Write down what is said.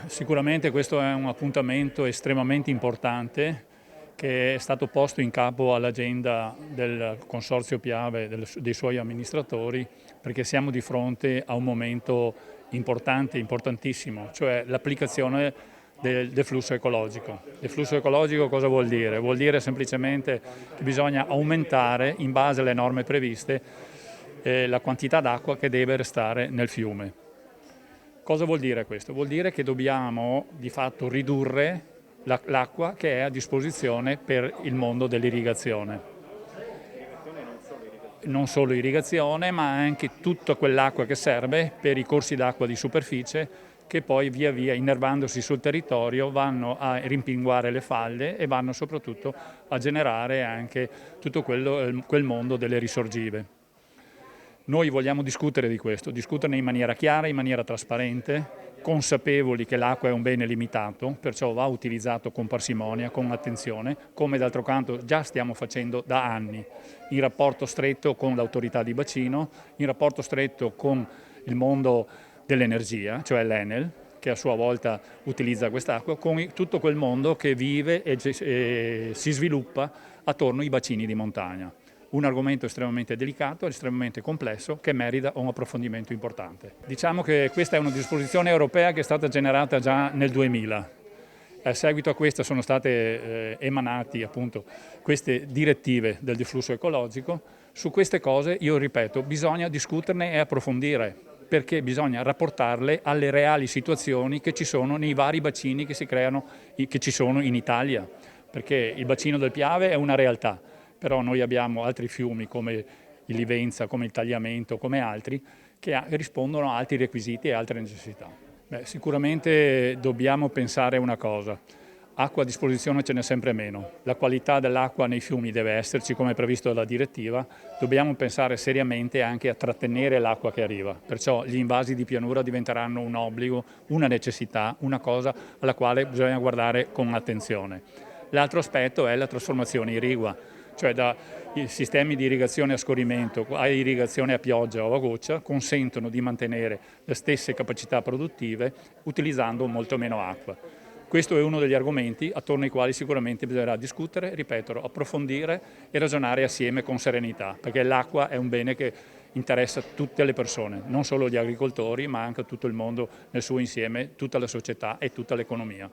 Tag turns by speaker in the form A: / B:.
A: Sicuramente questo è un appuntamento estremamente importante che è stato posto in capo all'agenda del Consorzio Piave e dei suoi amministratori, perché siamo di fronte a un momento importante, importantissimo, cioè l'applicazione del flusso ecologico. Il flusso ecologico cosa vuol dire? Vuol dire semplicemente che bisogna aumentare, in base alle norme previste, la quantità d'acqua che deve restare nel fiume. Cosa vuol dire questo? Vuol dire che dobbiamo di fatto ridurre l'acqua che è a disposizione per il mondo dell'irrigazione. Non solo irrigazione, ma anche tutta quell'acqua che serve per i corsi d'acqua di superficie che poi via via, innervandosi sul territorio, vanno a rimpinguare le falde e vanno soprattutto a generare anche tutto quel mondo delle risorgive. Noi vogliamo discutere di questo, discuterne in maniera chiara, in maniera trasparente, consapevoli che l'acqua è un bene limitato, perciò va utilizzato con parsimonia, con attenzione, come d'altro canto già stiamo facendo da anni, in rapporto stretto con l'autorità di bacino, in rapporto stretto con il mondo dell'energia, cioè l'Enel, che a sua volta utilizza quest'acqua, con tutto quel mondo che vive e si sviluppa attorno ai bacini di montagna. Un argomento estremamente delicato, estremamente complesso, che merita un approfondimento importante. Diciamo che questa è una disposizione europea che è stata generata già nel 2000. A seguito a questa sono state emanate appunto queste direttive del deflusso ecologico. Su queste cose, io ripeto, bisogna discuterne e approfondire, perché bisogna rapportarle alle reali situazioni che ci sono nei vari bacini che si creano, che ci sono in Italia, perché il bacino del Piave è una realtà, però noi abbiamo altri fiumi come il Livenza, come il Tagliamento, come altri, che rispondono a altri requisiti e altre necessità. Sicuramente dobbiamo pensare una cosa: acqua a disposizione ce n'è sempre meno, la qualità dell'acqua nei fiumi deve esserci come previsto dalla direttiva, dobbiamo pensare seriamente anche a trattenere l'acqua che arriva, perciò gli invasi di pianura diventeranno un obbligo, una necessità, una cosa alla quale bisogna guardare con attenzione. L'altro aspetto è la trasformazione irrigua, cioè da sistemi di irrigazione a scorrimento a irrigazione a pioggia o a goccia consentono di mantenere le stesse capacità produttive utilizzando molto meno acqua. Questo è uno degli argomenti attorno ai quali sicuramente bisognerà discutere, ripeto, approfondire e ragionare assieme con serenità, perché l'acqua è un bene che interessa tutte le persone, non solo gli agricoltori, ma anche tutto il mondo nel suo insieme, tutta la società e tutta l'economia.